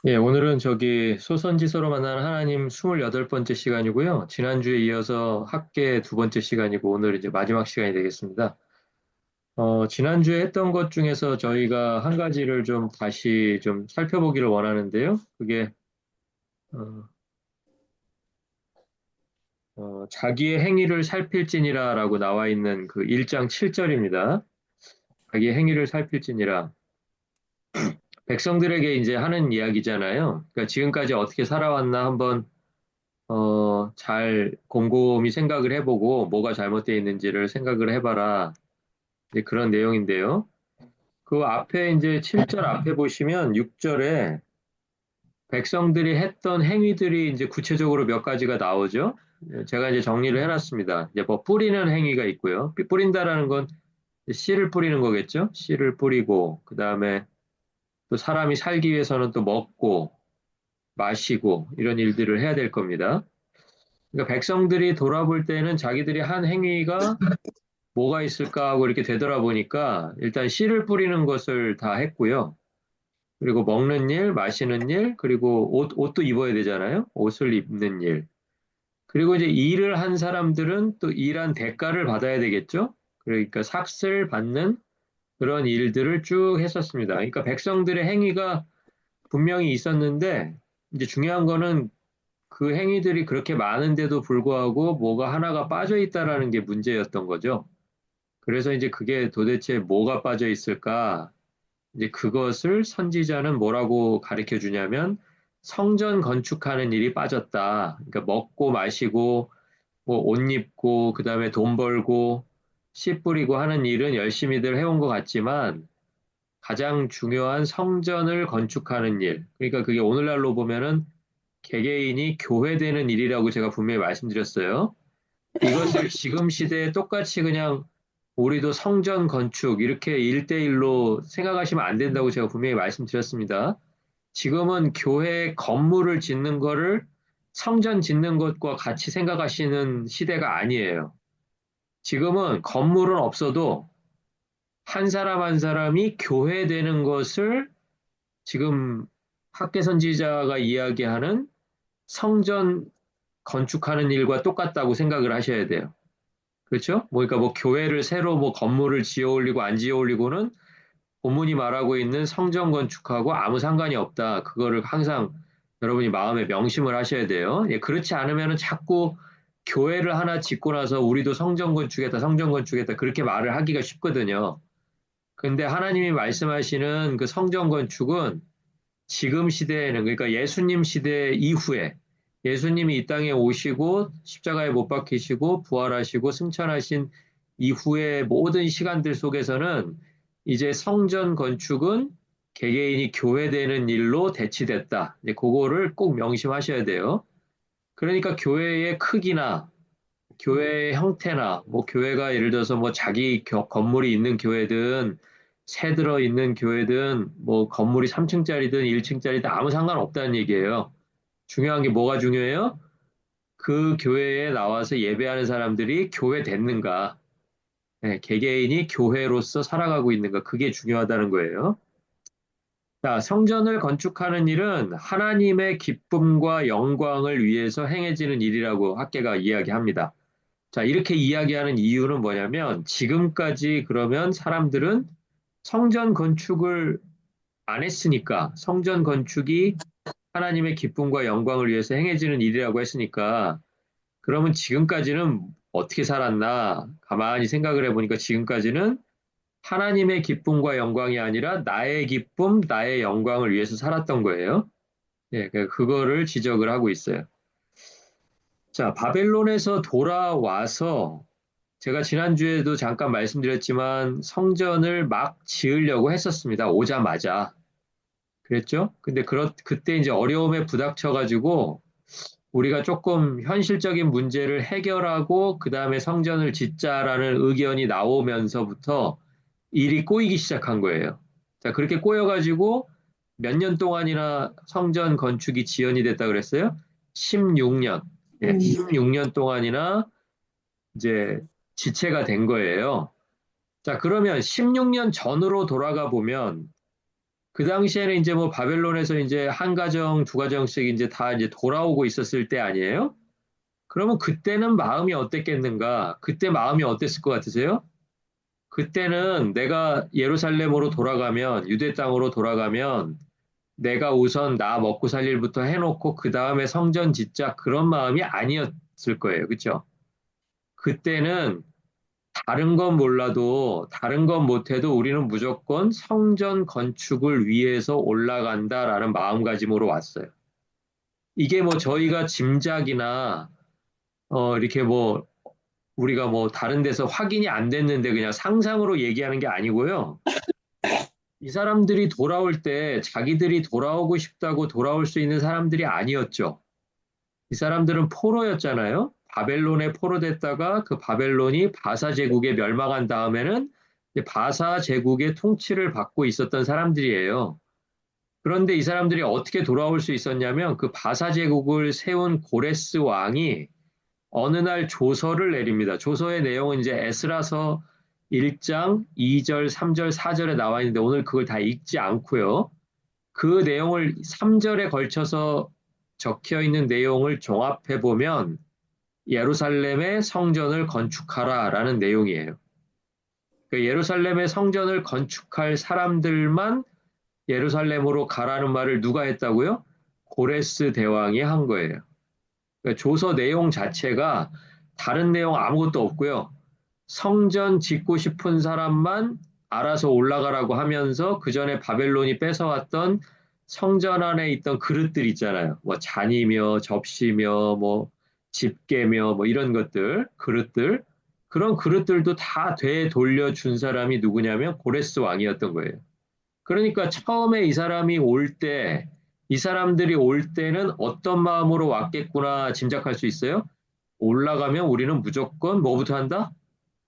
예, 오늘은 저기 소선지서로 만나는 하나님 28번째 시간이고요. 지난주에 이어서 학계 두 번째 시간이고 오늘 이제 마지막 시간이 되겠습니다. 지난주에 했던 것 중에서 저희가 한 가지를 좀 다시 좀 살펴보기를 원하는데요. 그게 어, 자기의 행위를 살필지니라라고 나와 있는 그 1장 7절입니다. 자기의 행위를 살필지니라. 백성들에게 이제 하는 이야기잖아요. 그러니까 지금까지 어떻게 살아왔나 한번 잘 곰곰이 생각을 해보고 뭐가 잘못되어 있는지를 생각을 해봐라. 이제 그런 내용인데요. 그 앞에 이제 7절 앞에 보시면 6절에 백성들이 했던 행위들이 이제 구체적으로 몇 가지가 나오죠. 제가 이제 정리를 해놨습니다. 이제 뭐 뿌리는 행위가 있고요. 뿌린다라는 건 씨를 뿌리는 거겠죠. 씨를 뿌리고, 그 다음에 또 사람이 살기 위해서는 또 먹고, 마시고, 이런 일들을 해야 될 겁니다. 그러니까 백성들이 돌아볼 때는 자기들이 한 행위가 뭐가 있을까 하고 이렇게 되돌아보니까 일단 씨를 뿌리는 것을 다 했고요. 그리고 먹는 일, 마시는 일, 그리고 옷도 입어야 되잖아요. 옷을 입는 일. 그리고 이제 일을 한 사람들은 또 일한 대가를 받아야 되겠죠. 그러니까 삭슬 받는 그런 일들을 쭉 했었습니다. 그러니까 백성들의 행위가 분명히 있었는데 이제 중요한 거는 그 행위들이 그렇게 많은데도 불구하고 뭐가 하나가 빠져 있다라는 게 문제였던 거죠. 그래서 이제 그게 도대체 뭐가 빠져 있을까? 이제 그것을 선지자는 뭐라고 가르쳐 주냐면 성전 건축하는 일이 빠졌다. 그러니까 먹고 마시고 뭐 옷 입고 그다음에 돈 벌고 씨 뿌리고 하는 일은 열심히들 해온 것 같지만 가장 중요한 성전을 건축하는 일. 그러니까 그게 오늘날로 보면은 개개인이 교회되는 일이라고 제가 분명히 말씀드렸어요. 이것을 지금 시대에 똑같이 그냥 우리도 성전 건축 이렇게 일대일로 생각하시면 안 된다고 제가 분명히 말씀드렸습니다. 지금은 교회 건물을 짓는 거를 성전 짓는 것과 같이 생각하시는 시대가 아니에요. 지금은 건물은 없어도 한 사람 한 사람이 교회 되는 것을 지금 학계 선지자가 이야기하는 성전 건축하는 일과 똑같다고 생각을 하셔야 돼요. 그렇죠? 뭐, 그러니까 뭐 교회를 새로 뭐 건물을 지어 올리고 안 지어 올리고는 본문이 말하고 있는 성전 건축하고 아무 상관이 없다. 그거를 항상 여러분이 마음에 명심을 하셔야 돼요. 예, 그렇지 않으면 자꾸 교회를 하나 짓고 나서 우리도 성전 건축했다, 성전 건축했다 그렇게 말을 하기가 쉽거든요. 근데 하나님이 말씀하시는 그 성전 건축은 지금 시대에는 그러니까 예수님 시대 이후에 예수님이 이 땅에 오시고 십자가에 못 박히시고 부활하시고 승천하신 이후의 모든 시간들 속에서는 이제 성전 건축은 개개인이 교회되는 일로 대치됐다. 이제 그거를 꼭 명심하셔야 돼요. 그러니까 교회의 크기나 교회의 형태나 뭐 교회가 예를 들어서 뭐 자기 건물이 있는 교회든 새 들어 있는 교회든 뭐 건물이 3층짜리든 1층짜리든 아무 상관없다는 얘기예요. 중요한 게 뭐가 중요해요? 그 교회에 나와서 예배하는 사람들이 교회 됐는가? 네, 개개인이 교회로서 살아가고 있는가? 그게 중요하다는 거예요. 자, 성전을 건축하는 일은 하나님의 기쁨과 영광을 위해서 행해지는 일이라고 학계가 이야기합니다. 자, 이렇게 이야기하는 이유는 뭐냐면 지금까지 그러면 사람들은 성전 건축을 안 했으니까 성전 건축이 하나님의 기쁨과 영광을 위해서 행해지는 일이라고 했으니까 그러면 지금까지는 어떻게 살았나 가만히 생각을 해보니까 지금까지는 하나님의 기쁨과 영광이 아니라 나의 기쁨, 나의 영광을 위해서 살았던 거예요. 예, 그거를 지적을 하고 있어요. 자, 바벨론에서 돌아와서 제가 지난주에도 잠깐 말씀드렸지만 성전을 막 지으려고 했었습니다. 오자마자. 그랬죠? 근데 그때 이제 어려움에 부닥쳐가지고 우리가 조금 현실적인 문제를 해결하고 그 다음에 성전을 짓자라는 의견이 나오면서부터 일이 꼬이기 시작한 거예요. 자, 그렇게 꼬여가지고 몇 년 동안이나 성전 건축이 지연이 됐다 그랬어요? 16년. 예, 16년 동안이나 이제 지체가 된 거예요. 자, 그러면 16년 전으로 돌아가 보면 그 당시에는 이제 뭐 바벨론에서 이제 한 가정, 두 가정씩 이제 다 이제 돌아오고 있었을 때 아니에요? 그러면 그때는 마음이 어땠겠는가? 그때 마음이 어땠을 것 같으세요? 그때는 내가 예루살렘으로 돌아가면, 유대 땅으로 돌아가면 내가 우선 나 먹고 살 일부터 해놓고 그 다음에 성전 짓자 그런 마음이 아니었을 거예요. 그렇죠? 그때는 다른 건 몰라도 다른 건 못해도 우리는 무조건 성전 건축을 위해서 올라간다라는 마음가짐으로 왔어요. 이게 뭐 저희가 짐작이나 이렇게 뭐 우리가 뭐 다른 데서 확인이 안 됐는데 그냥 상상으로 얘기하는 게 아니고요. 이 사람들이 돌아올 때 자기들이 돌아오고 싶다고 돌아올 수 있는 사람들이 아니었죠. 이 사람들은 포로였잖아요. 바벨론에 포로됐다가 그 바벨론이 바사 제국에 멸망한 다음에는 이제 바사 제국의 통치를 받고 있었던 사람들이에요. 그런데 이 사람들이 어떻게 돌아올 수 있었냐면 그 바사 제국을 세운 고레스 왕이 어느 날 조서를 내립니다. 조서의 내용은 이제 에스라서 1장 2절, 3절, 4절에 나와 있는데 오늘 그걸 다 읽지 않고요. 그 내용을 3절에 걸쳐서 적혀 있는 내용을 종합해 보면 예루살렘의 성전을 건축하라라는 내용이에요. 그 예루살렘의 성전을 건축할 사람들만 예루살렘으로 가라는 말을 누가 했다고요? 고레스 대왕이 한 거예요. 그러니까 조서 내용 자체가 다른 내용 아무것도 없고요. 성전 짓고 싶은 사람만 알아서 올라가라고 하면서 그 전에 바벨론이 뺏어왔던 성전 안에 있던 그릇들 있잖아요. 뭐 잔이며 접시며 뭐 집게며 뭐 이런 것들, 그릇들. 그런 그릇들도 다 되돌려준 사람이 누구냐면 고레스 왕이었던 거예요. 그러니까 처음에 이 사람이 올 때, 이 사람들이 올 때는 어떤 마음으로 왔겠구나 짐작할 수 있어요? 올라가면 우리는 무조건 뭐부터 한다?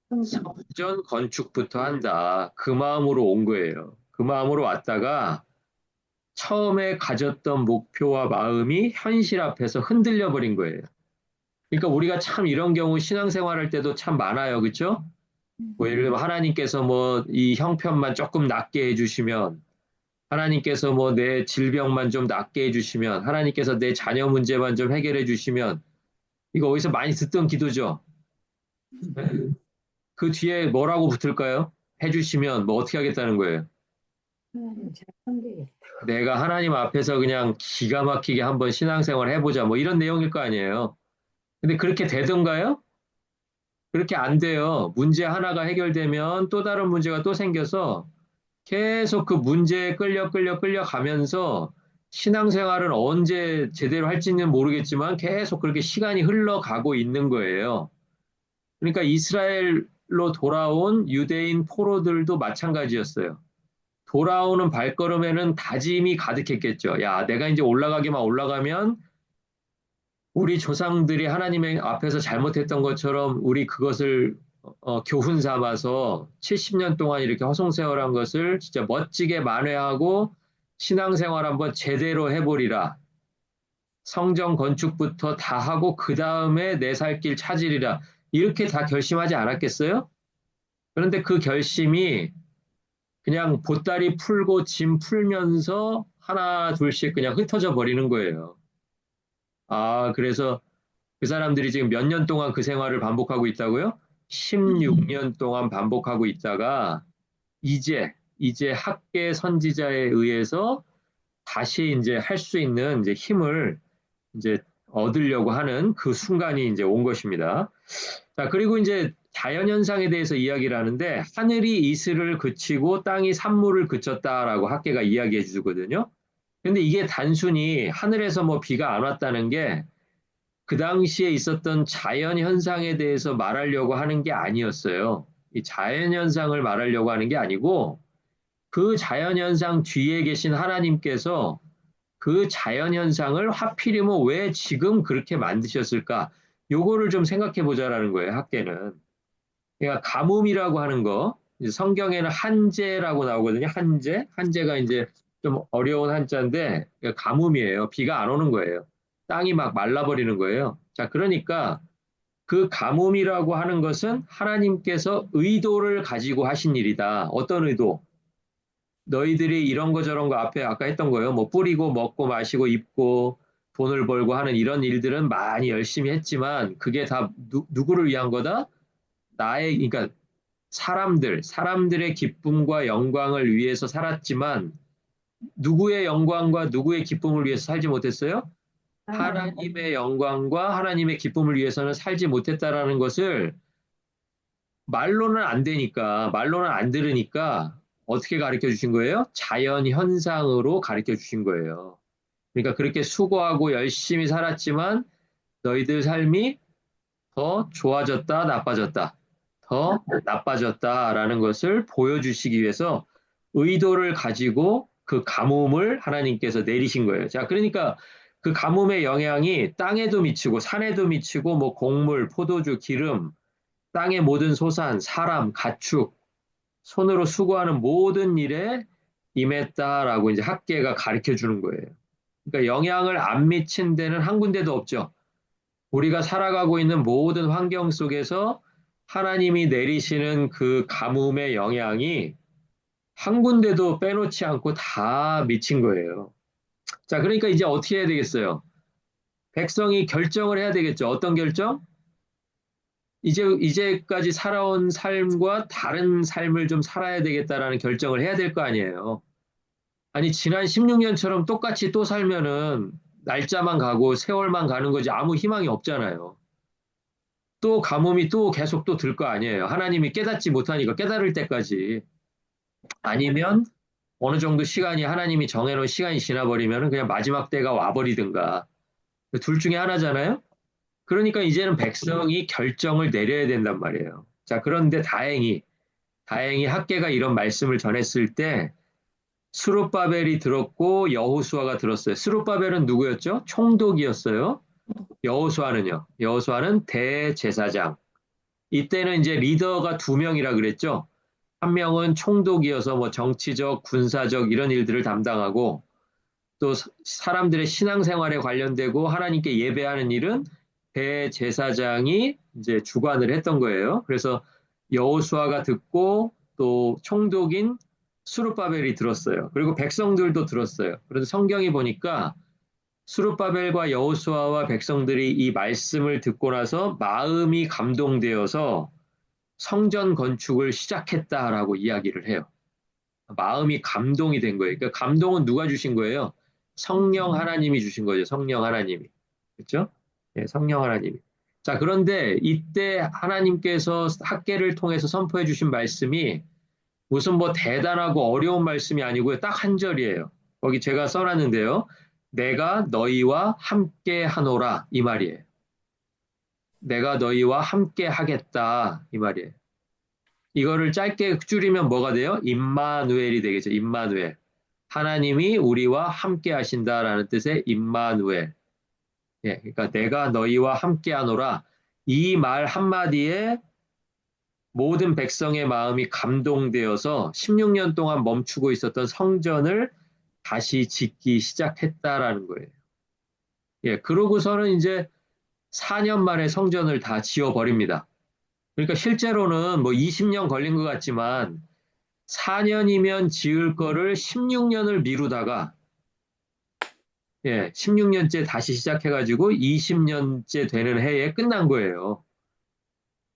성전 건축부터 한다. 그 마음으로 온 거예요. 그 마음으로 왔다가 처음에 가졌던 목표와 마음이 현실 앞에서 흔들려 버린 거예요. 그러니까 우리가 참 이런 경우 신앙생활 할 때도 참 많아요. 그렇죠? 뭐 예를 들면 하나님께서 뭐 이 형편만 조금 낫게 해주시면 하나님께서 뭐 내 질병만 좀 낫게 해주시면 하나님께서 내 자녀 문제만 좀 해결해 주시면 이거 어디서 많이 듣던 기도죠. 그 뒤에 뭐라고 붙을까요? 해주시면 뭐 어떻게 하겠다는 거예요? 내가 하나님 앞에서 그냥 기가 막히게 한번 신앙생활 해보자 뭐 이런 내용일 거 아니에요. 근데 그렇게 되던가요? 그렇게 안 돼요. 문제 하나가 해결되면 또 다른 문제가 또 생겨서 계속 그 문제에 끌려 가면서 신앙생활은 언제 제대로 할지는 모르겠지만 계속 그렇게 시간이 흘러가고 있는 거예요. 그러니까 이스라엘로 돌아온 유대인 포로들도 마찬가지였어요. 돌아오는 발걸음에는 다짐이 가득했겠죠. 야, 내가 이제 올라가기만 올라가면 우리 조상들이 하나님의 앞에서 잘못했던 것처럼 우리 그것을 교훈 삼아서 70년 동안 이렇게 허송세월한 것을 진짜 멋지게 만회하고 신앙생활 한번 제대로 해보리라. 성전 건축부터 다 하고 그 다음에 내 살 길 찾으리라. 이렇게 다 결심하지 않았겠어요? 그런데 그 결심이 그냥 보따리 풀고 짐 풀면서 하나 둘씩 그냥 흩어져 버리는 거예요. 아, 그래서 그 사람들이 지금 몇 년 동안 그 생활을 반복하고 있다고요? 16년 동안 반복하고 있다가 이제 학계 선지자에 의해서 다시 이제 할 수 있는 이제 힘을 이제 얻으려고 하는 그 순간이 이제 온 것입니다. 자, 그리고 이제 자연현상에 대해서 이야기를 하는데 하늘이 이슬을 그치고 땅이 산물을 그쳤다라고 학계가 이야기해 주거든요. 근데 이게 단순히 하늘에서 뭐 비가 안 왔다는 게 그 당시에 있었던 자연 현상에 대해서 말하려고 하는 게 아니었어요. 이 자연 현상을 말하려고 하는 게 아니고 그 자연 현상 뒤에 계신 하나님께서 그 자연 현상을 하필이면 왜 지금 그렇게 만드셨을까? 요거를 좀 생각해 보자라는 거예요, 학계는. 그러니까 가뭄이라고 하는 거, 이제 성경에는 한재라고 나오거든요. 한재. 한재가 이제 좀 어려운 한자인데 가뭄이에요. 비가 안 오는 거예요. 땅이 막 말라버리는 거예요. 자, 그러니까 그 가뭄이라고 하는 것은 하나님께서 의도를 가지고 하신 일이다. 어떤 의도? 너희들이 이런 거 저런 거 앞에 아까 했던 거예요. 뭐 뿌리고 먹고 마시고 입고 돈을 벌고 하는 이런 일들은 많이 열심히 했지만 그게 다 누구를 위한 거다? 그러니까 사람들의 기쁨과 영광을 위해서 살았지만 누구의 영광과 누구의 기쁨을 위해서 살지 못했어요? 하나님. 하나님의 영광과 하나님의 기쁨을 위해서는 살지 못했다라는 것을 말로는 안 되니까, 말로는 안 들으니까 어떻게 가르쳐 주신 거예요? 자연 현상으로 가르쳐 주신 거예요. 그러니까 그렇게 수고하고 열심히 살았지만 너희들 삶이 더 좋아졌다, 나빠졌다, 더 나빠졌다라는 것을 보여주시기 위해서 의도를 가지고 그 가뭄을 하나님께서 내리신 거예요. 자, 그러니까 그 가뭄의 영향이 땅에도 미치고 산에도 미치고 뭐 곡물, 포도주, 기름, 땅의 모든 소산, 사람, 가축, 손으로 수고하는 모든 일에 임했다라고 이제 학계가 가르쳐 주는 거예요. 그러니까 영향을 안 미친 데는 한 군데도 없죠. 우리가 살아가고 있는 모든 환경 속에서 하나님이 내리시는 그 가뭄의 영향이 한 군데도 빼놓지 않고 다 미친 거예요. 자, 그러니까 이제 어떻게 해야 되겠어요? 백성이 결정을 해야 되겠죠. 어떤 결정? 이제까지 살아온 삶과 다른 삶을 좀 살아야 되겠다라는 결정을 해야 될 거 아니에요. 아니, 지난 16년처럼 똑같이 또 살면은 날짜만 가고 세월만 가는 거지 아무 희망이 없잖아요. 또 가뭄이 또 계속 또 들 거 아니에요. 하나님이 깨닫지 못하니까 깨달을 때까지. 아니면 어느 정도 시간이 하나님이 정해놓은 시간이 지나버리면 그냥 마지막 때가 와버리든가. 둘 중에 하나잖아요. 그러니까 이제는 백성이 결정을 내려야 된단 말이에요. 자, 그런데 다행히 학계가 이런 말씀을 전했을 때 스룹바벨이 들었고 여호수아가 들었어요. 스룹바벨은 누구였죠? 총독이었어요. 여호수아는요. 여호수아는 대제사장. 이때는 이제 리더가 두 명이라 그랬죠. 한 명은 총독이어서 뭐 정치적, 군사적 이런 일들을 담당하고 또 사람들의 신앙생활에 관련되고 하나님께 예배하는 일은 대제사장이 이제 주관을 했던 거예요. 그래서 여호수아가 듣고 또 총독인 수룹바벨이 들었어요. 그리고 백성들도 들었어요. 그래서 성경이 보니까 수룹바벨과 여호수아와 백성들이 이 말씀을 듣고 나서 마음이 감동되어서 성전 건축을 시작했다라고 이야기를 해요. 마음이 감동이 된 거예요. 그러니까 감동은 누가 주신 거예요? 성령 하나님이 주신 거죠. 성령 하나님이. 그렇죠? 네, 성령 하나님이. 자, 그런데 이때 하나님께서 학계를 통해서 선포해 주신 말씀이 무슨 뭐 대단하고 어려운 말씀이 아니고요. 딱 한 절이에요. 거기 제가 써놨는데요. 내가 너희와 함께 하노라 이 말이에요. 내가 너희와 함께 하겠다 이 말이에요. 이거를 짧게 줄이면 뭐가 돼요? 임마누엘이 되겠죠. 임마누엘. 하나님이 우리와 함께 하신다라는 뜻의 임마누엘. 예, 그러니까 내가 너희와 함께 하노라. 이 말 한마디에 모든 백성의 마음이 감동되어서 16년 동안 멈추고 있었던 성전을 다시 짓기 시작했다라는 거예요. 예, 그러고서는 이제 4년 만에 성전을 다 지어버립니다. 그러니까 실제로는 뭐 20년 걸린 것 같지만 4년이면 지을 거를 16년을 미루다가 예, 16년째 다시 시작해가지고 20년째 되는 해에 끝난 거예요.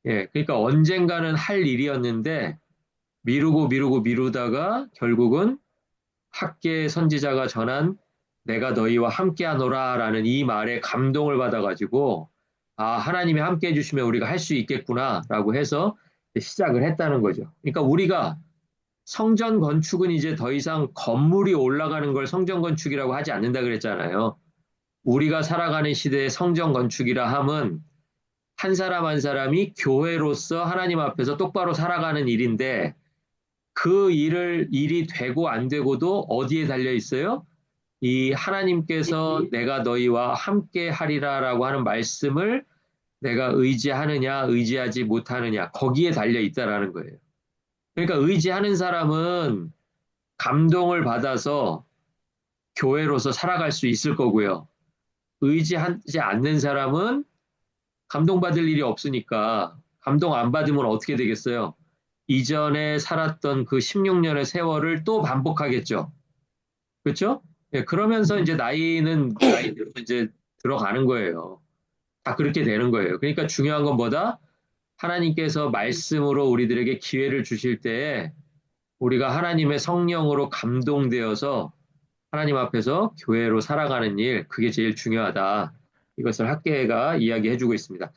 예, 그러니까 언젠가는 할 일이었는데 미루고 미루다가 결국은 학계 선지자가 전한 내가 너희와 함께하노라라는 이 말에 감동을 받아가지고 아, 하나님이 함께 해주시면 우리가 할 수 있겠구나라고 해서 시작을 했다는 거죠. 그러니까 우리가 성전 건축은 이제 더 이상 건물이 올라가는 걸 성전 건축이라고 하지 않는다 그랬잖아요. 우리가 살아가는 시대의 성전 건축이라 함은 한 사람 한 사람이 교회로서 하나님 앞에서 똑바로 살아가는 일인데 그 일이 되고 안 되고도 어디에 달려 있어요? 이 하나님께서 내가 너희와 함께 하리라라고 하는 말씀을 내가 의지하느냐, 의지하지 못하느냐, 거기에 달려 있다라는 거예요. 그러니까 의지하는 사람은 감동을 받아서 교회로서 살아갈 수 있을 거고요. 의지하지 않는 사람은 감동받을 일이 없으니까 감동 안 받으면 어떻게 되겠어요? 이전에 살았던 그 16년의 세월을 또 반복하겠죠. 그렇죠? 예, 그러면서 이제 나이는 나이대로 이제 들어가는 거예요. 다 그렇게 되는 거예요. 그러니까 중요한 건 뭐다? 하나님께서 말씀으로 우리들에게 기회를 주실 때에 우리가 하나님의 성령으로 감동되어서 하나님 앞에서 교회로 살아가는 일, 그게 제일 중요하다. 이것을 학계가 이야기해주고 있습니다.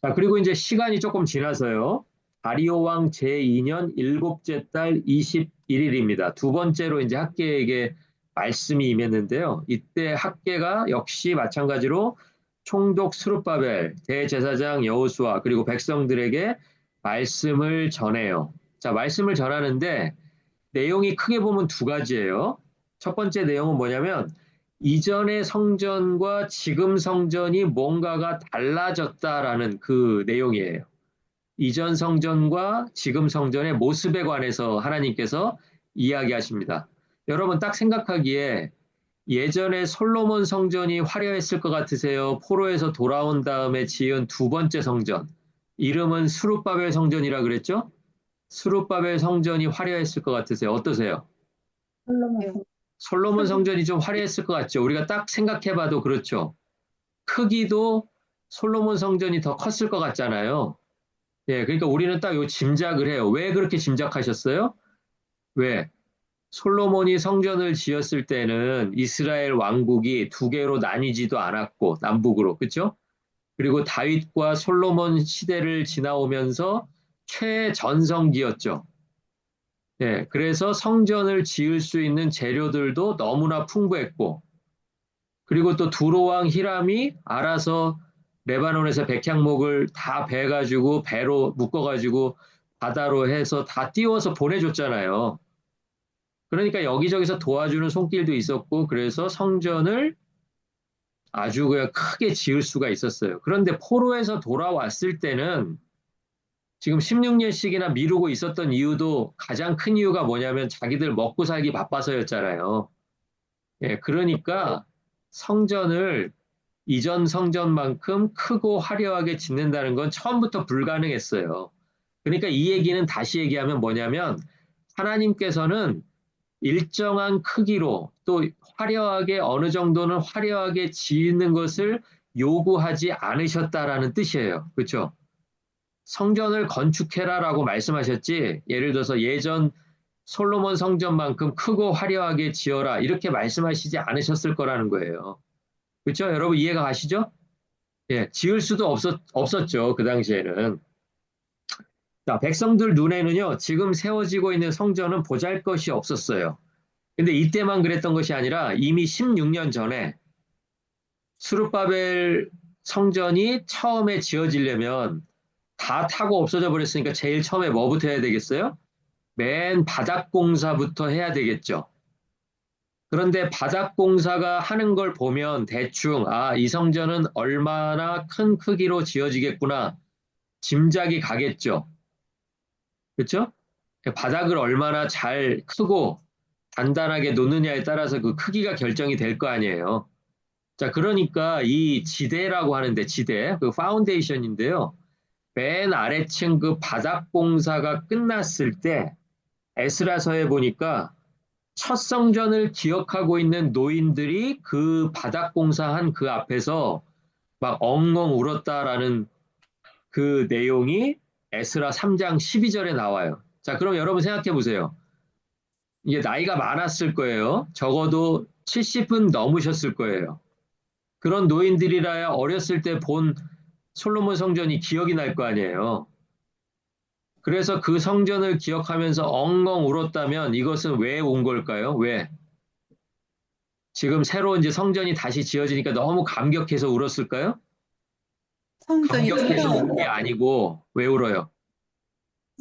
자, 그리고 이제 시간이 조금 지나서요. 다리오 왕 제2년 일곱째 달 21일입니다. 두 번째로 이제 학계에게 말씀이 임했는데요. 이때 학계가 역시 마찬가지로 총독 스룹바벨, 대제사장 여호수아, 그리고 백성들에게 말씀을 전해요. 자, 말씀을 전하는데 내용이 크게 보면 두 가지예요. 첫 번째 내용은 뭐냐면 이전의 성전과 지금 성전이 뭔가가 달라졌다라는 그 내용이에요. 이전 성전과 지금 성전의 모습에 관해서 하나님께서 이야기하십니다. 여러분 딱 생각하기에 예전에 솔로몬 성전이 화려했을 것 같으세요? 포로에서 돌아온 다음에 지은 두 번째 성전. 이름은 수룹바벨 성전이라 그랬죠? 수룹바벨 성전이 화려했을 것 같으세요? 어떠세요? 솔로몬. 솔로몬 성전이 좀 화려했을 것 같죠? 우리가 딱 생각해봐도 그렇죠. 크기도 솔로몬 성전이 더 컸을 것 같잖아요. 예, 그러니까 우리는 딱 요 짐작을 해요. 왜 그렇게 짐작하셨어요? 왜? 솔로몬이 성전을 지었을 때는 이스라엘 왕국이 두 개로 나뉘지도 않았고, 남북으로, 그렇죠? 그리고 다윗과 솔로몬 시대를 지나오면서 최전성기였죠. 예, 그래서 성전을 지을 수 있는 재료들도 너무나 풍부했고, 그리고 또 두로왕 히람이 알아서 레바논에서 백향목을 다 베가지고 배로 묶어가지고 바다로 해서 다 띄워서 보내줬잖아요. 그러니까 여기저기서 도와주는 손길도 있었고, 그래서 성전을 아주 그냥 크게 지을 수가 있었어요. 그런데 포로에서 돌아왔을 때는 지금 16년씩이나 미루고 있었던 이유도 가장 큰 이유가 뭐냐면 자기들 먹고 살기 바빠서였잖아요. 예, 그러니까 성전을 이전 성전만큼 크고 화려하게 짓는다는 건 처음부터 불가능했어요. 그러니까 이 얘기는 다시 얘기하면 뭐냐면 하나님께서는 일정한 크기로 또 화려하게 어느 정도는 화려하게 짓는 것을 요구하지 않으셨다라는 뜻이에요. 그렇죠? 성전을 건축해라라고 말씀하셨지. 예를 들어서 예전 솔로몬 성전만큼 크고 화려하게 지어라 이렇게 말씀하시지 않으셨을 거라는 거예요. 그렇죠? 여러분 이해가 가시죠? 예, 지을 수도 없었죠. 그 당시에는. 자, 백성들 눈에는요, 지금 세워지고 있는 성전은 보잘것이 없었어요. 근데 이때만 그랬던 것이 아니라 이미 16년 전에 수룹바벨 성전이 처음에 지어지려면 다 타고 없어져 버렸으니까 제일 처음에 뭐부터 해야 되겠어요? 맨 바닥 공사부터 해야 되겠죠. 그런데 바닥 공사가 하는 걸 보면 대충, 아, 이 성전은 얼마나 큰 크기로 지어지겠구나. 짐작이 가겠죠. 그렇죠? 바닥을 얼마나 잘 크고 단단하게 놓느냐에 따라서 그 크기가 결정이 될 거 아니에요. 자, 그러니까 이 지대라고 하는데 지대, 그 파운데이션인데요. 맨 아래층 그 바닥 공사가 끝났을 때 에스라서에 보니까 첫 성전을 기억하고 있는 노인들이 그 바닥 공사한 그 앞에서 막 엉엉 울었다라는 그 내용이 에스라 3장 12절에 나와요. 자, 그럼 여러분 생각해 보세요. 이게 나이가 많았을 거예요. 적어도 70은 넘으셨을 거예요. 그런 노인들이라야 어렸을 때 본 솔로몬 성전이 기억이 날 거 아니에요. 그래서 그 성전을 기억하면서 엉엉 울었다면 이것은 왜 온 걸까요? 왜? 지금 새로 이제 성전이 다시 지어지니까 너무 감격해서 울었을까요? 성전이 감격해서 운 게 풍성하다. 아니고 왜 울어요?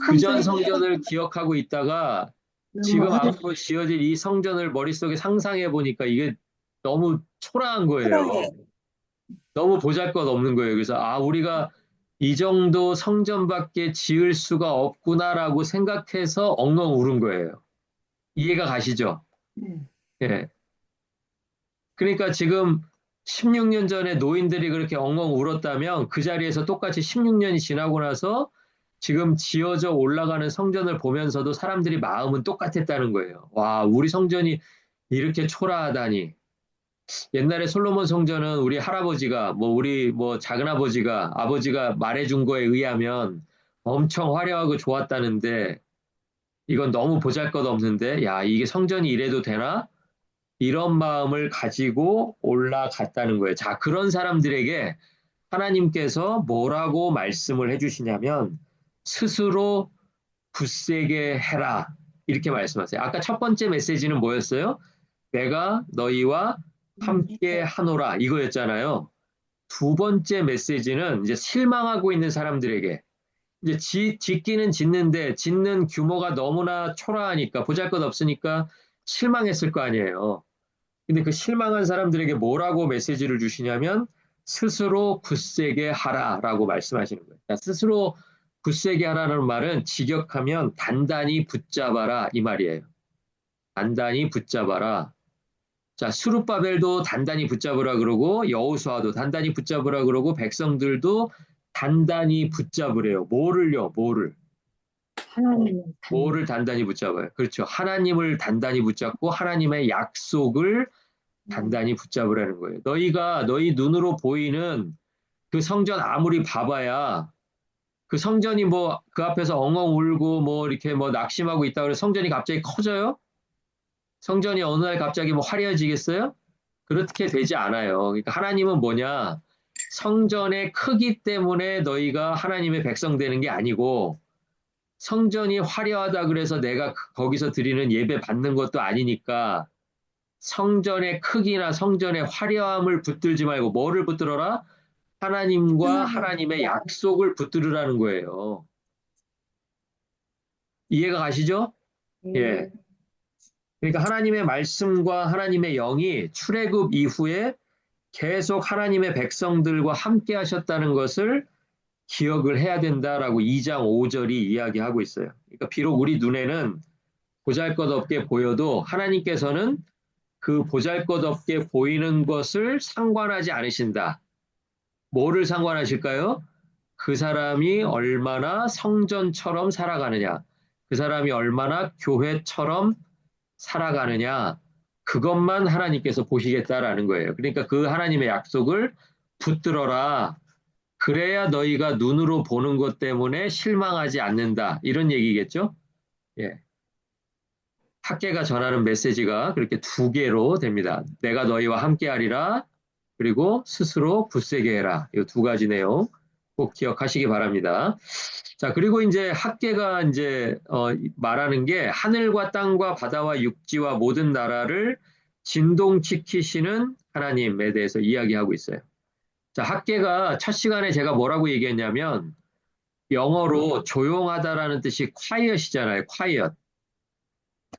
그전 성전이 성전을 기억하고 있다가 지금 앞으로 지어질 이 성전을 머릿속에 상상해 보니까 이게 너무 초라한 거예요. 풍성하게. 너무 보잘것없는 거예요. 그래서 아, 우리가 이 정도 성전밖에 지을 수가 없구나라고 생각해서 엉엉 울은 거예요. 이해가 가시죠? 네. 예. 그러니까 지금 16년 전에 노인들이 그렇게 엉엉 울었다면 그 자리에서 똑같이 16년이 지나고 나서 지금 지어져 올라가는 성전을 보면서도 사람들이 마음은 똑같았다는 거예요. 와, 우리 성전이 이렇게 초라하다니. 옛날에 솔로몬 성전은 우리 할아버지가, 뭐 우리 뭐 작은아버지가, 아버지가 말해준 거에 의하면 엄청 화려하고 좋았다는데 이건 너무 보잘것없는데, 야, 이게 성전이 이래도 되나? 이런 마음을 가지고 올라갔다는 거예요. 자, 그런 사람들에게 하나님께서 뭐라고 말씀을 해주시냐면 스스로 굳세게 해라. 이렇게 말씀하세요. 아까 첫 번째 메시지는 뭐였어요? 내가 너희와 함께 하노라. 이거였잖아요. 두 번째 메시지는 이제 실망하고 있는 사람들에게 이제 짓기는 짓는데 짓는 규모가 너무나 초라하니까 보잘것없으니까 실망했을 거 아니에요. 근데 그 실망한 사람들에게 뭐라고 메시지를 주시냐면 스스로 굳세게 하라라고 말씀하시는 거예요. 그러니까 스스로 굳세게 하라는 말은 직역하면 단단히 붙잡아라 이 말이에요. 단단히 붙잡아라. 자, 수룹바벨도 단단히 붙잡으라 그러고 여호수아도 단단히 붙잡으라 그러고 백성들도 단단히 붙잡으래요. 뭐를요? 뭐를? 하나님 뭐를 단단히 붙잡아요? 그렇죠. 하나님을 단단히 붙잡고 하나님의 약속을 단단히 붙잡으라는 거예요. 너희가 너희 눈으로 보이는 그 성전 아무리 봐봐야 그 성전이 뭐 그 앞에서 엉엉 울고 뭐 이렇게 뭐 낙심하고 있다 그래서 성전이 갑자기 커져요? 성전이 어느 날 갑자기 뭐 화려해지겠어요? 그렇게 되지 않아요. 그러니까 하나님은 뭐냐? 성전의 크기 때문에 너희가 하나님의 백성 되는 게 아니고 성전이 화려하다 그래서 내가 거기서 드리는 예배 받는 것도 아니니까 성전의 크기나 성전의 화려함을 붙들지 말고 뭐를 붙들어라? 하나님과 하나님의 약속을 붙들으라는 거예요. 이해가 가시죠? 예. 그러니까 하나님의 말씀과 하나님의 영이 출애굽 이후에 계속 하나님의 백성들과 함께 하셨다는 것을 기억을 해야 된다라고 2장 5절이 이야기하고 있어요. 그러니까 비록 우리 눈에는 보잘것없게 보여도 하나님께서는 그 보잘것없게 보이는 것을 상관하지 않으신다. 뭐를 상관하실까요? 그 사람이 얼마나 성전처럼 살아가느냐, 그 사람이 얼마나 교회처럼 살아가느냐, 그것만 하나님께서 보시겠다라는 거예요. 그러니까 그 하나님의 약속을 붙들어라. 그래야 너희가 눈으로 보는 것 때문에 실망하지 않는다. 이런 얘기겠죠? 예. 학계가 전하는 메시지가 그렇게 두 개로 됩니다. 내가 너희와 함께하리라. 그리고 스스로 굳세게 해라. 이 두 가지 내용 꼭 기억하시기 바랍니다. 자, 그리고 이제 학계가 이제 말하는 게 하늘과 땅과 바다와 육지와 모든 나라를 진동시키시는 하나님에 대해서 이야기하고 있어요. 자, 학계가 첫 시간에 제가 뭐라고 얘기했냐면 영어로 조용하다라는 뜻이 quiet이잖아요. quiet.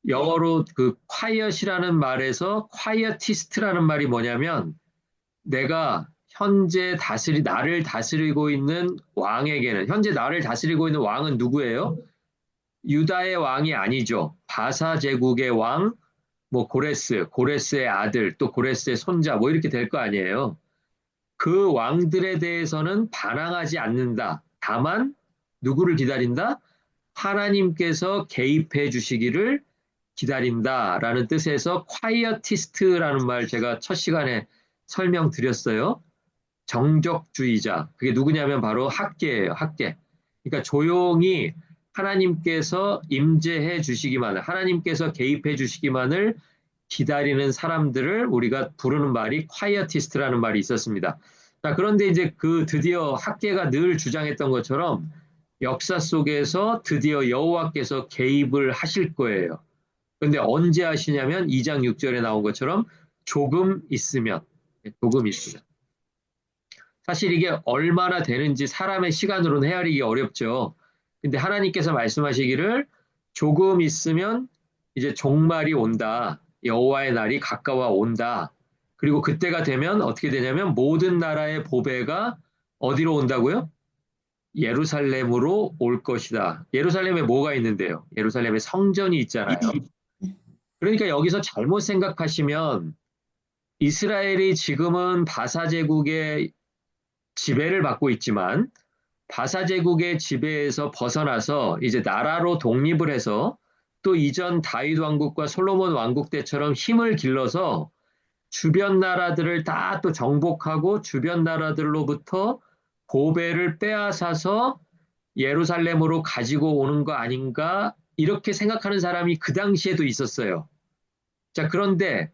영어로 그 quiet이라는 말에서 quietist라는 말이 뭐냐면 내가 현재 나를 다스리고 있는 왕에게는 현재 나를 다스리고 있는 왕은 누구예요? 유다의 왕이 아니죠. 바사 제국의 왕, 뭐 고레스의 아들, 또 고레스의 손자, 뭐 이렇게 될 거 아니에요. 그 왕들에 대해서는 반항하지 않는다. 다만 누구를 기다린다? 하나님께서 개입해 주시기를 기다린다라는 뜻에서 quietist라는 말 제가 첫 시간에 설명드렸어요. 정적주의자. 그게 누구냐면 바로 학계예요. 학계. 그러니까 조용히 하나님께서 임재해 주시기만을, 하나님께서 개입해 주시기만을 기다리는 사람들을 우리가 부르는 말이 quietist라는 말이 있었습니다. 자, 그런데 이제 그 드디어 학계가 늘 주장했던 것처럼 역사 속에서 드디어 여호와께서 개입을 하실 거예요. 근데 언제 하시냐면 2장 6절에 나온 것처럼 조금 있으면, 조금 있으면. 사실 이게 얼마나 되는지 사람의 시간으로는 헤아리기 어렵죠. 근데 하나님께서 말씀하시기를 조금 있으면 이제 종말이 온다. 여호와의 날이 가까워 온다. 그리고 그때가 되면 어떻게 되냐면 모든 나라의 보배가 어디로 온다고요? 예루살렘으로 올 것이다. 예루살렘에 뭐가 있는데요? 예루살렘에 성전이 있잖아요. 그러니까 여기서 잘못 생각하시면 이스라엘이 지금은 바사 제국의 지배를 받고 있지만 바사 제국의 지배에서 벗어나서 이제 나라로 독립을 해서 또 이전 다윗 왕국과 솔로몬 왕국 때처럼 힘을 길러서 주변 나라들을 다 또 정복하고 주변 나라들로부터 보배를 빼앗아서 예루살렘으로 가지고 오는 거 아닌가 이렇게 생각하는 사람이 그 당시에도 있었어요. 자, 그런데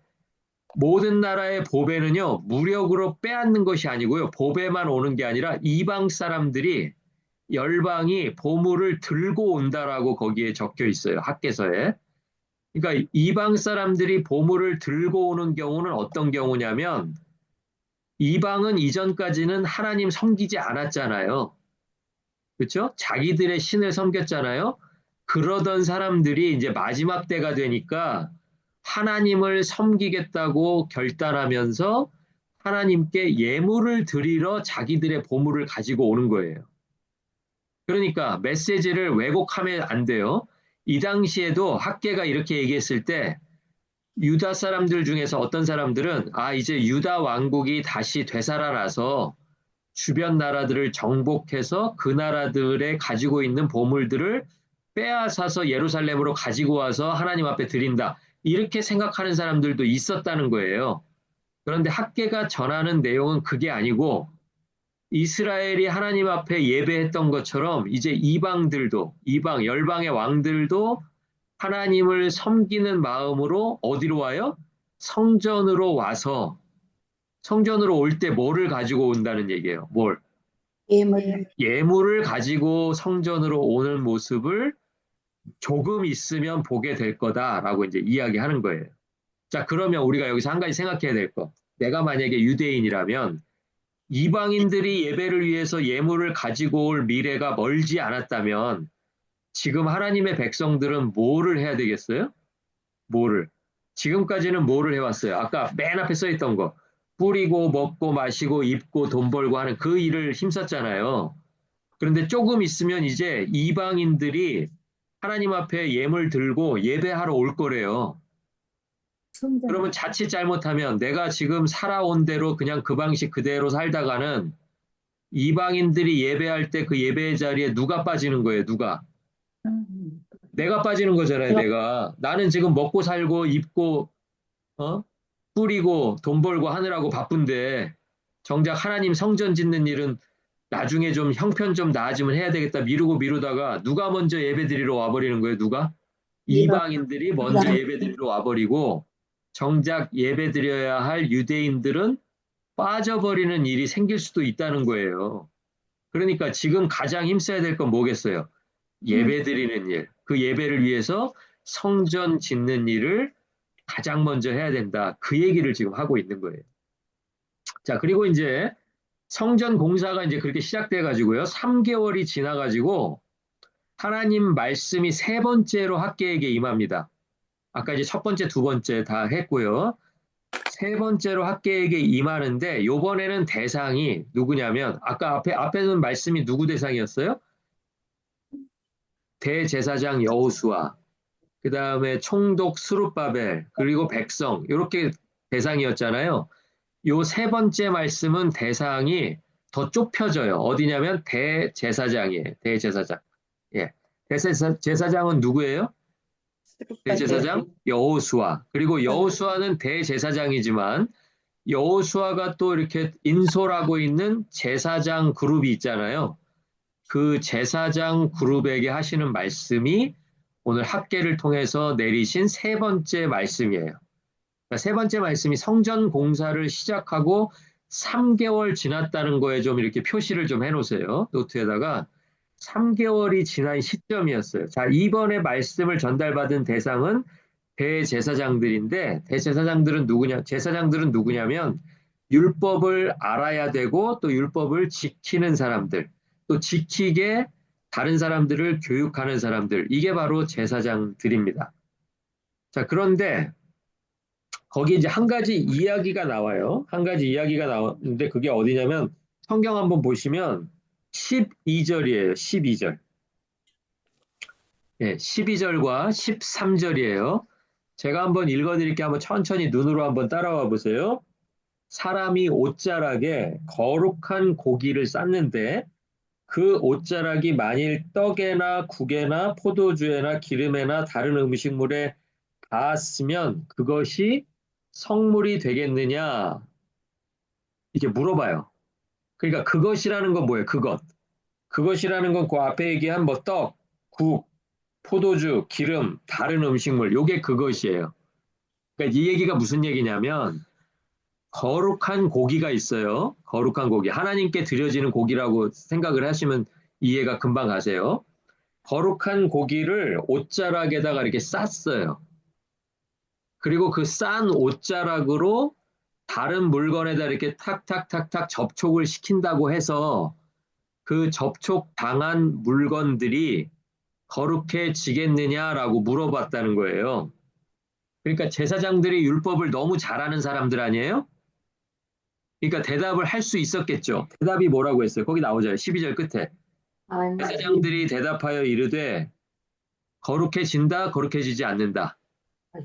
모든 나라의 보배는요, 무력으로 빼앗는 것이 아니고요, 보배만 오는 게 아니라 이방 사람들이 열방이 보물을 들고 온다라고 거기에 적혀 있어요, 학개서에. 그러니까 이방 사람들이 보물을 들고 오는 경우는 어떤 경우냐면 이방은 이전까지는 하나님 섬기지 않았잖아요. 그렇죠? 자기들의 신을 섬겼잖아요. 그러던 사람들이 이제 마지막 때가 되니까 하나님을 섬기겠다고 결단하면서 하나님께 예물을 드리러 자기들의 보물을 가지고 오는 거예요. 그러니까 메시지를 왜곡하면 안 돼요. 이 당시에도 학계가 이렇게 얘기했을 때 유다 사람들 중에서 어떤 사람들은 아, 이제 유다 왕국이 다시 되살아나서 주변 나라들을 정복해서 그 나라들에 가지고 있는 보물들을 빼앗아서 예루살렘으로 가지고 와서 하나님 앞에 드린다. 이렇게 생각하는 사람들도 있었다는 거예요. 그런데 학계가 전하는 내용은 그게 아니고 이스라엘이 하나님 앞에 예배했던 것처럼 이제 이방들도, 이방, 열방의 왕들도 하나님을 섬기는 마음으로 어디로 와요? 성전으로 와서 성전으로 올 때 뭐를 가지고 온다는 얘기예요. 뭘? 예물. 예물을 가지고 성전으로 오는 모습을 조금 있으면 보게 될 거다라고 이제 이야기하는 거예요. 자, 그러면 우리가 여기서 한 가지 생각해야 될 거. 내가 만약에 유대인이라면 이방인들이 예배를 위해서 예물을 가지고 올 미래가 멀지 않았다면 지금 하나님의 백성들은 뭐를 해야 되겠어요? 뭐를? 지금까지는 뭐를 해왔어요? 아까 맨 앞에 써 있던 거. 뿌리고 먹고 마시고 입고 돈 벌고 하는 그 일을 힘썼잖아요. 그런데 조금 있으면 이제 이방인들이 하나님 앞에 예물 들고 예배하러 올 거래요. 성전. 그러면 자칫 잘못하면 내가 지금 살아온 대로 그냥 그 방식 그대로 살다가는 이방인들이 예배할 때 그 예배 자리에 누가 빠지는 거예요, 누가? 음. 내가 빠지는 거잖아요, 내가 내가. 나는 지금 먹고 살고 입고, 어? 뿌리고 돈 벌고 하느라고 바쁜데 정작 하나님 성전 짓는 일은 나중에 좀 형편 좀 나아지면 해야 되겠다 미루고 미루다가 누가 먼저 예배 드리러 와버리는 거예요, 누가? 이방. 이방인들이 먼저 이방. 예배 드리러 와버리고 정작 예배 드려야 할 유대인들은 빠져버리는 일이 생길 수도 있다는 거예요. 그러니까 지금 가장 힘써야 될 건 뭐겠어요? 음. 예배 드리는 일. 그 예배를 위해서 성전 짓는 일을 가장 먼저 해야 된다. 그 얘기를 지금 하고 있는 거예요. 자, 그리고 이제 성전 공사가 이제 그렇게 시작돼 가지고요. 3개월이 지나 가지고 하나님 말씀이 세 번째로 학계에게 임합니다. 아까 이제 첫 번째, 두 번째 다 했고요. 세 번째로 학계에게 임하는데 요번에는 대상이 누구냐면 아까 앞에는 말씀이 누구 대상이었어요? 대제사장 여호수아, 그다음에 총독 스룹바벨, 그리고 백성 이렇게 대상이었잖아요. 요 세 번째 말씀은 대상이 더 좁혀져요. 어디냐면 대제사장이에요. 대제사장. 예. 대제사장은 누구예요? 스룹바벨. 대제사장 여호수아. 그리고 여호수아는 대제사장이지만 여호수아가 또 이렇게 인솔하고 있는 제사장 그룹이 있잖아요. 그 제사장 그룹에게 하시는 말씀이 오늘 학계를 통해서 내리신 세 번째 말씀이에요. 그러니까 세 번째 말씀이 성전 공사를 시작하고 3개월 지났다는 거에 좀 이렇게 표시를 좀 해놓으세요. 노트에다가 3개월이 지난 시점이었어요. 자, 이번에 말씀을 전달받은 대상은 대제사장들인데 대제사장들은 누구냐? 제사장들은 누구냐면 율법을 알아야 되고 또 율법을 지키는 사람들, 또 지키게 다른 사람들을 교육하는 사람들, 이게 바로 제사장들입니다. 자, 그런데 거기 이제 한 가지 이야기가 나와요. 한 가지 이야기가 나오는데 그게 어디냐면 성경 한번 보시면 12절이에요. 12절. 예, 12절과 13절이에요. 제가 한번 읽어드릴게요. 한번 천천히 눈으로 한번 따라와 보세요. 사람이 옷자락에 거룩한 고기를 쌓는데 그 옷자락이 만일 떡에나 국에나 포도주에나 기름에나 다른 음식물에 닿았으면 그것이 성물이 되겠느냐? 이렇게 물어봐요. 그러니까 그것이라는 건 뭐예요? 그것. 그것이라는 건 그 앞에 얘기한 뭐 떡, 국, 포도주, 기름, 다른 음식물, 요게 그것이에요. 그러니까 이 얘기가 무슨 얘기냐면 거룩한 고기가 있어요. 거룩한 고기. 하나님께 드려지는 고기라고 생각을 하시면 이해가 금방 가세요. 거룩한 고기를 옷자락에다가 이렇게 쌌어요. 그리고 그 싼 옷자락으로 다른 물건에다 이렇게 탁탁탁탁 접촉을 시킨다고 해서 그 접촉 당한 물건들이 거룩해지겠느냐라고 물어봤다는 거예요. 그러니까 제사장들이 율법을 너무 잘하는 사람들 아니에요? 그러니까 대답을 할 수 있었겠죠. 대답이 뭐라고 했어요? 거기 나오잖아요. 12절 끝에. 아니, 제사장들이 대답하여 이르되 거룩해진다, 거룩해지지 않는다.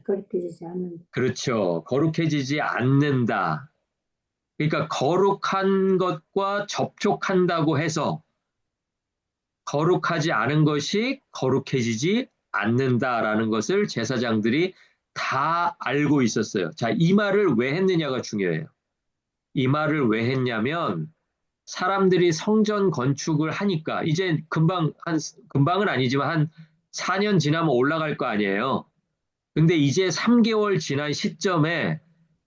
그렇게 되지 않는다. 그렇죠. 거룩해지지 않는다. 그러니까 거룩한 것과 접촉한다고 해서 거룩하지 않은 것이 거룩해지지 않는다라는 것을 제사장들이 다 알고 있었어요. 자, 이 말을 왜 했느냐가 중요해요. 이 말을 왜 했냐면 사람들이 성전 건축을 하니까 이제 금방은 아니지만 한 4년 지나면 올라갈 거 아니에요. 근데 이제 3개월 지난 시점에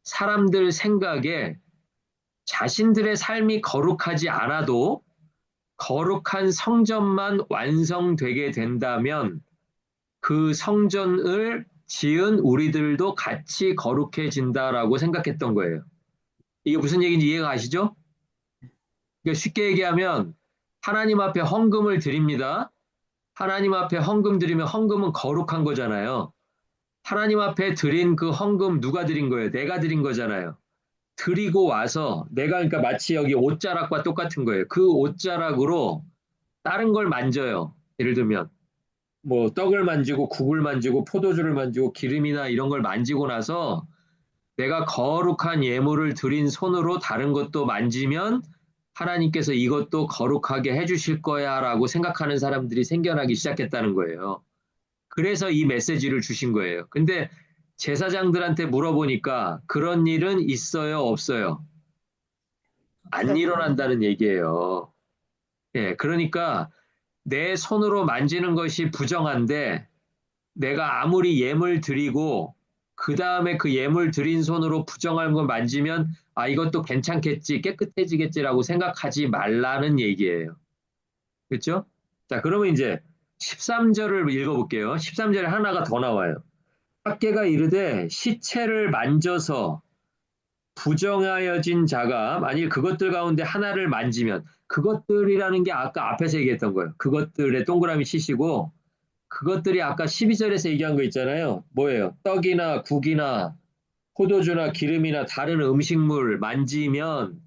사람들 생각에 자신들의 삶이 거룩하지 않아도 거룩한 성전만 완성되게 된다면 그 성전을 지은 우리들도 같이 거룩해진다라고 생각했던 거예요. 이게 무슨 얘기인지 이해가 가시죠? 그러니까 쉽게 얘기하면 하나님 앞에 헌금을 드립니다. 하나님 앞에 헌금 드리면 헌금은 거룩한 거잖아요. 하나님 앞에 드린 그 헌금 누가 드린 거예요? 내가 드린 거잖아요. 드리고 와서 내가 그러니까 마치 여기 옷자락과 똑같은 거예요. 그 옷자락으로 다른 걸 만져요. 예를 들면 뭐 떡을 만지고 국을 만지고 포도주를 만지고 기름이나 이런 걸 만지고 나서 내가 거룩한 예물을 드린 손으로 다른 것도 만지면 하나님께서 이것도 거룩하게 해주실 거야라고 생각하는 사람들이 생겨나기 시작했다는 거예요. 그래서 이 메시지를 주신 거예요. 근데 제사장들한테 물어보니까 그런 일은 있어요, 없어요? 안 일어난다는 얘기예요. 예, 그러니까 내 손으로 만지는 것이 부정한데 내가 아무리 예물 드리고 그 다음에 그 예물 드린 손으로 부정한 걸 만지면 아 이것도 괜찮겠지 깨끗해지겠지라고 생각하지 말라는 얘기예요. 그렇죠? 자 그러면 이제 13절을 읽어볼게요. 13절에 하나가 더 나와요. 학계가 이르되 시체를 만져서 부정하여진 자가 만일 그것들 가운데 하나를 만지면 그것들이라는 게 아까 앞에서 얘기했던 거예요. 그것들의 동그라미 치시고 그것들이 아까 12절에서 얘기한 거 있잖아요. 뭐예요? 떡이나 국이나 포도주나 기름이나 다른 음식물 만지면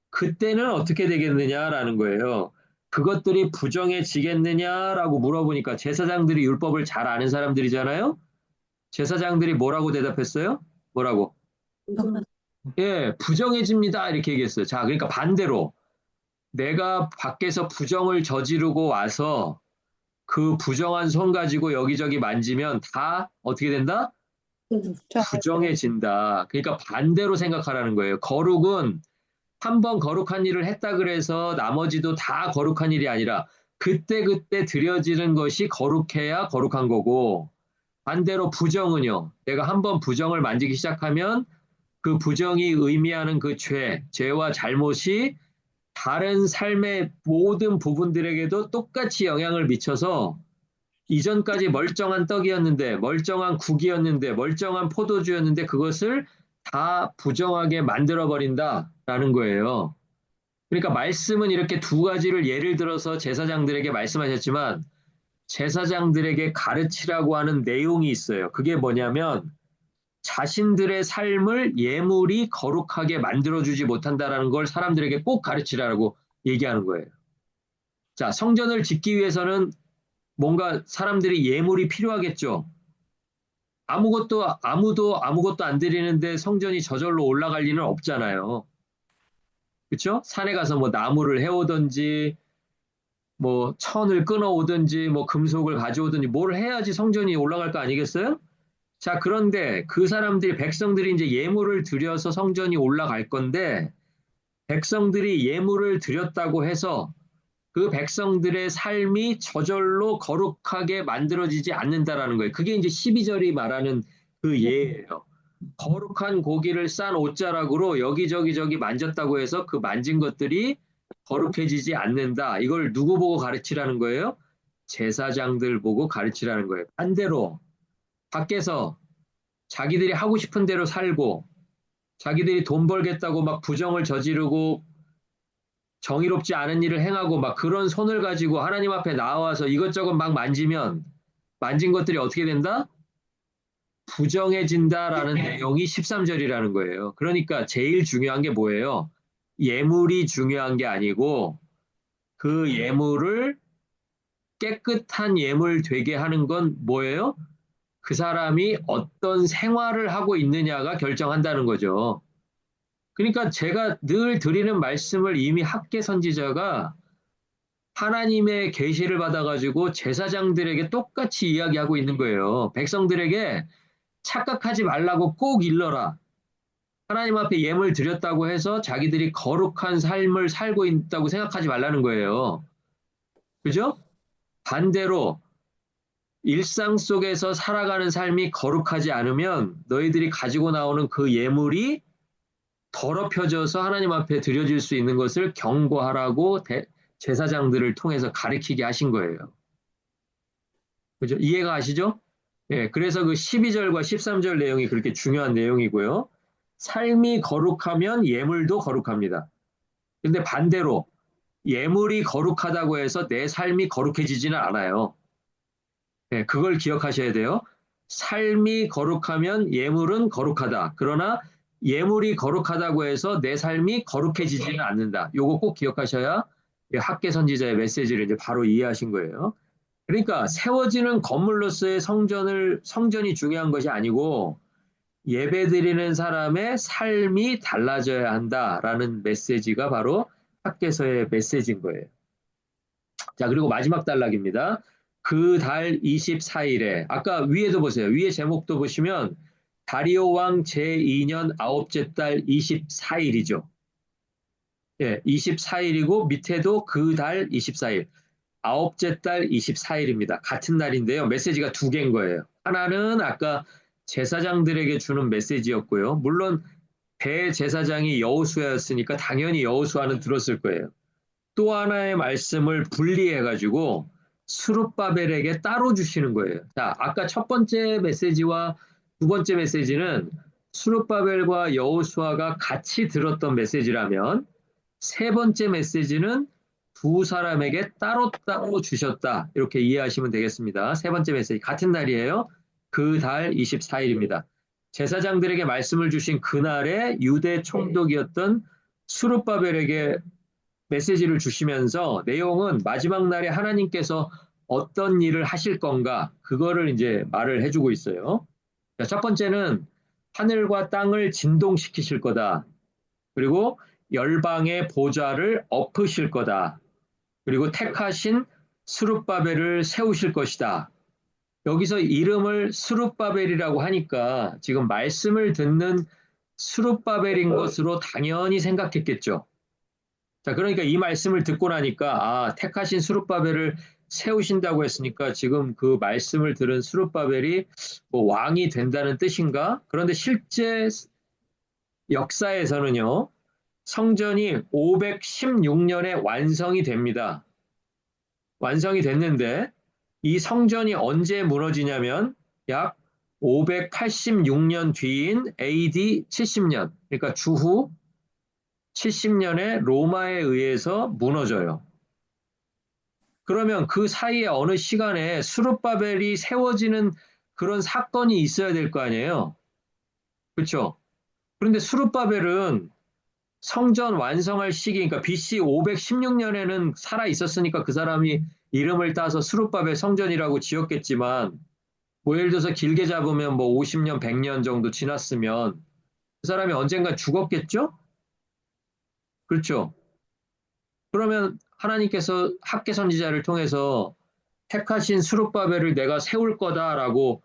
그때는 어떻게 되겠느냐라는 거예요. 그것들이 부정해지겠느냐라고 물어보니까 제사장들이 율법을 잘 아는 사람들이잖아요. 제사장들이 뭐라고 대답했어요? 뭐라고? 예, 부정해집니다. 이렇게 얘기했어요. 자, 그러니까 반대로 내가 밖에서 부정을 저지르고 와서 그 부정한 손 가지고 여기저기 만지면 다 어떻게 된다? 부정해진다. 그러니까 반대로 생각하라는 거예요. 거룩은 한 번 거룩한 일을 했다 그래서 나머지도 다 거룩한 일이 아니라 그때그때 드려지는 것이 거룩해야 거룩한 거고 반대로 부정은요. 내가 한 번 부정을 만지기 시작하면 그 부정이 의미하는 그 죄와 잘못이 다른 삶의 모든 부분들에게도 똑같이 영향을 미쳐서 이전까지 멀쩡한 떡이었는데, 멀쩡한 국이었는데, 멀쩡한 포도주였는데 그것을 다 부정하게 만들어버린다라는 거예요. 그러니까 말씀은 이렇게 두 가지를 예를 들어서 제사장들에게 말씀하셨지만 제사장들에게 가르치라고 하는 내용이 있어요. 그게 뭐냐면 자신들의 삶을 예물이 거룩하게 만들어주지 못한다라는 걸 사람들에게 꼭 가르치라고 얘기하는 거예요. 자, 성전을 짓기 위해서는 뭔가 사람들이 예물이 필요하겠죠. 아무도 아무것도 안 드리는데 성전이 저절로 올라갈 리는 없잖아요. 그쵸? 산에 가서 뭐 나무를 해오든지, 뭐 천을 끊어오든지, 뭐 금속을 가져오든지, 뭘 해야지 성전이 올라갈 거 아니겠어요? 자, 그런데 그 사람들이, 백성들이 이제 예물을 드려서 성전이 올라갈 건데, 백성들이 예물을 드렸다고 해서 그 백성들의 삶이 저절로 거룩하게 만들어지지 않는다라는 거예요. 그게 이제 12절이 말하는 그 네. 예예요. 거룩한 고기를 싼 옷자락으로 여기저기 저기 만졌다고 해서 그 만진 것들이 거룩해지지 않는다. 이걸 누구 보고 가르치라는 거예요? 제사장들 보고 가르치라는 거예요. 반대로 밖에서 자기들이 하고 싶은 대로 살고 자기들이 돈 벌겠다고 막 부정을 저지르고 정의롭지 않은 일을 행하고 막 그런 손을 가지고 하나님 앞에 나와서 이것저것 막 만지면 만진 것들이 어떻게 된다? 부정해진다라는 내용이 13절이라는 거예요. 그러니까 제일 중요한 게 뭐예요? 예물이 중요한 게 아니고 그 예물을 깨끗한 예물 되게 하는 건 뭐예요? 그 사람이 어떤 생활을 하고 있느냐가 결정한다는 거죠. 그러니까 제가 늘 드리는 말씀을 이미 학계 선지자가 하나님의 계시를 받아가지고 제사장들에게 똑같이 이야기하고 있는 거예요. 백성들에게 착각하지 말라고 꼭 일러라. 하나님 앞에 예물 드렸다고 해서 자기들이 거룩한 삶을 살고 있다고 생각하지 말라는 거예요. 그죠? 반대로 일상 속에서 살아가는 삶이 거룩하지 않으면 너희들이 가지고 나오는 그 예물이 더럽혀져서 하나님 앞에 드려질 수 있는 것을 경고하라고 제사장들을 통해서 가르치게 하신 거예요. 그죠? 이해가 가시죠? 예, 그래서 그 12절과 13절 내용이 그렇게 중요한 내용이고요. 삶이 거룩하면 예물도 거룩합니다. 근데 반대로 예물이 거룩하다고 해서 내 삶이 거룩해지지는 않아요. 예, 그걸 기억하셔야 돼요. 삶이 거룩하면 예물은 거룩하다. 그러나 예물이 거룩하다고 해서 내 삶이 거룩해지지는 않는다. 요거 꼭 기억하셔야 학계 선지자의 메시지를 이제 바로 이해하신 거예요. 그러니까 세워지는 건물로서의 성전이 중요한 것이 아니고 예배드리는 사람의 삶이 달라져야 한다라는 메시지가 바로 학개서의 메시지인 거예요. 자, 그리고 마지막 단락입니다. 그 달 24일에 아까 위에도 보세요. 위에 제목도 보시면 다리오 왕 제2년 아홉째 달 24일이죠. 예, 24일이고 밑에도 그 달 24일. 아홉째 달 24일입니다. 같은 날인데요. 메시지가 두 개인 거예요. 하나는 아까 제사장들에게 주는 메시지였고요. 물론 대제사장이 여호수아였으니까 당연히 여호수아는 들었을 거예요. 또 하나의 말씀을 분리해가지고 스룹바벨에게 따로 주시는 거예요. 자, 아까 첫 번째 메시지와 두 번째 메시지는 스룹바벨과 여호수아가 같이 들었던 메시지라면 세 번째 메시지는 두 사람에게 따로따로 주셨다. 이렇게 이해하시면 되겠습니다. 세 번째 메시지 같은 날이에요. 그 달 24일입니다. 제사장들에게 말씀을 주신 그날에 유대 총독이었던 수룹바벨에게 메시지를 주시면서 내용은 마지막 날에 하나님께서 어떤 일을 하실 건가 그거를 이제 말을 해주고 있어요. 자, 첫 번째는 하늘과 땅을 진동시키실 거다. 그리고 열방의 보좌를 엎으실 거다. 그리고 택하신 스룹바벨을 세우실 것이다. 여기서 이름을 스룹바벨이라고 하니까 지금 말씀을 듣는 스룹바벨인 것으로 당연히 생각했겠죠. 자, 그러니까 이 말씀을 듣고 나니까 택하신 스룹바벨을 세우신다고 했으니까 지금 그 말씀을 들은 스룹바벨이 뭐 왕이 된다는 뜻인가? 그런데 실제 역사에서는요. 성전이 516년에 완성이 됩니다. 완성이 됐는데 이 성전이 언제 무너지냐면 약 586년 뒤인 AD 70년, 그러니까 주후 70년에 로마에 의해서 무너져요. 그러면 그 사이에 어느 시간에 수룹바벨이 세워지는 그런 사건이 있어야 될 거 아니에요. 그렇죠? 그런데 수룹바벨은 성전 완성할 시기, 그러니까 BC 516년에는 살아 있었으니까 그 사람이 이름을 따서 스룹바벨 성전이라고 지었겠지만, 뭐 예를 들어서 길게 잡으면 뭐 50년, 100년 정도 지났으면 그 사람이 언젠가 죽었겠죠? 그렇죠? 그러면 하나님께서 학개 선지자를 통해서 택하신 스룹바벨을 내가 세울 거다라고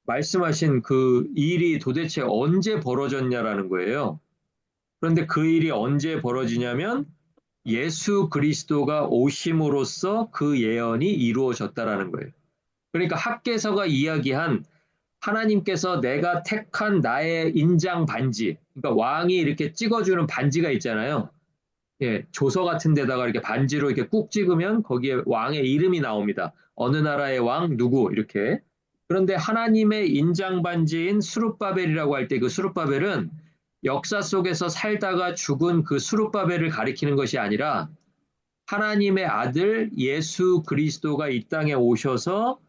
말씀하신 그 일이 도대체 언제 벌어졌냐라는 거예요. 그런데 그 일이 언제 벌어지냐면 예수 그리스도가 오심으로써 그 예언이 이루어졌다라는 거예요. 그러니까 학개서가 이야기한 하나님께서 내가 택한 나의 인장 반지, 그러니까 왕이 이렇게 찍어주는 반지가 있잖아요. 예, 조서 같은 데다가 이렇게 반지로 이렇게 꾹 찍으면 거기에 왕의 이름이 나옵니다. 어느 나라의 왕 누구 이렇게. 그런데 하나님의 인장 반지인 수룹바벨이라고 할 때 그 수룹바벨은 역사 속에서 살다가 죽은 그 수룹바벨을 가리키는 것이 아니라 하나님의 아들 예수 그리스도가 이 땅에 오셔서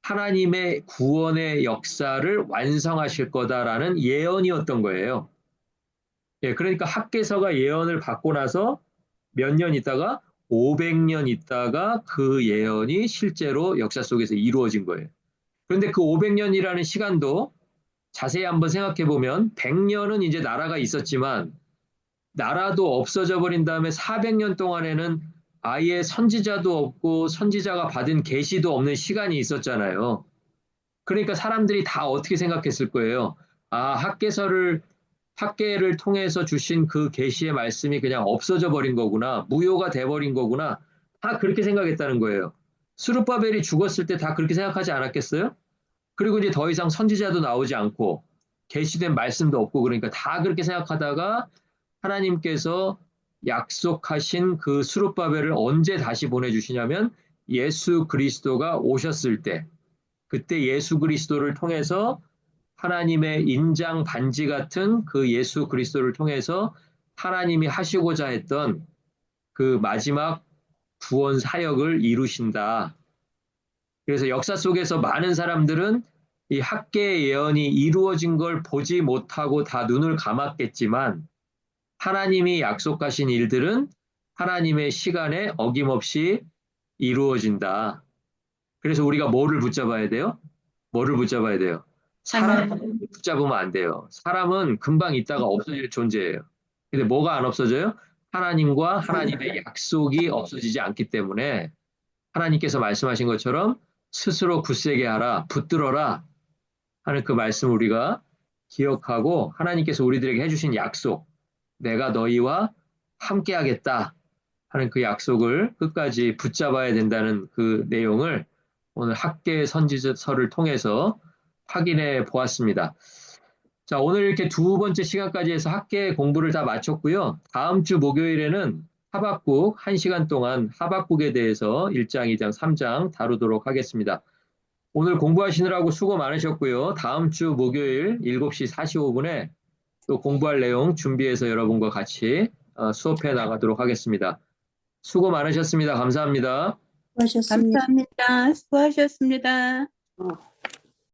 하나님의 구원의 역사를 완성하실 거다라는 예언이었던 거예요. 예, 그러니까 학개서가 예언을 받고 나서 몇 년 있다가 500년 있다가 그 예언이 실제로 역사 속에서 이루어진 거예요. 그런데 그 500년이라는 시간도 자세히 한번 생각해 보면 100년은 이제 나라가 있었지만 나라도 없어져 버린 다음에 400년 동안에는 아예 선지자도 없고 선지자가 받은 계시도 없는 시간이 있었잖아요. 그러니까 사람들이 다 어떻게 생각했을 거예요. 아, 학계를 통해서 주신 그 계시의 말씀이 그냥 없어져 버린 거구나. 무효가 돼 버린 거구나. 다 그렇게 생각했다는 거예요. 스룹바벨이 죽었을 때 다 그렇게 생각하지 않았겠어요? 그리고 이제 더 이상 선지자도 나오지 않고 계시된 말씀도 없고 그러니까 다 그렇게 생각하다가 하나님께서 약속하신 그 스룹바벨을 언제 다시 보내주시냐면 예수 그리스도가 오셨을 때 그때 예수 그리스도를 통해서 하나님의 인장 반지 같은 그 예수 그리스도를 통해서 하나님이 하시고자 했던 그 마지막 구원 사역을 이루신다. 그래서 역사 속에서 많은 사람들은 이 학계의 예언이 이루어진 걸 보지 못하고 다 눈을 감았겠지만 하나님이 약속하신 일들은 하나님의 시간에 어김없이 이루어진다. 그래서 우리가 뭐를 붙잡아야 돼요? 뭐를 붙잡아야 돼요? 사람을 하나님. 붙잡으면 안 돼요. 사람은 금방 있다가 없어질 존재예요. 근데 뭐가 안 없어져요? 하나님과 하나님의 약속이 없어지지 않기 때문에 하나님께서 말씀하신 것처럼 스스로 굳세게 하라, 붙들어라 하는 그 말씀을 우리가 기억하고 하나님께서 우리들에게 해주신 약속, 내가 너희와 함께 하겠다 하는 그 약속을 끝까지 붙잡아야 된다는 그 내용을 오늘 학계 선지서를 통해서 확인해 보았습니다. 자, 오늘 이렇게 두 번째 시간까지 해서 학계 공부를 다 마쳤고요. 다음 주 목요일에는 하박국 1시간 동안 하박국에 대해서 1장, 2장, 3장 다루도록 하겠습니다. 오늘 공부하시느라고 수고 많으셨고요. 다음 주 목요일 7시 45분에 또 공부할 내용 준비해서 여러분과 같이 수업해 나가도록 하겠습니다. 수고 많으셨습니다. 감사합니다. 하셨습니다. 감사합니다. 수고하셨습니다.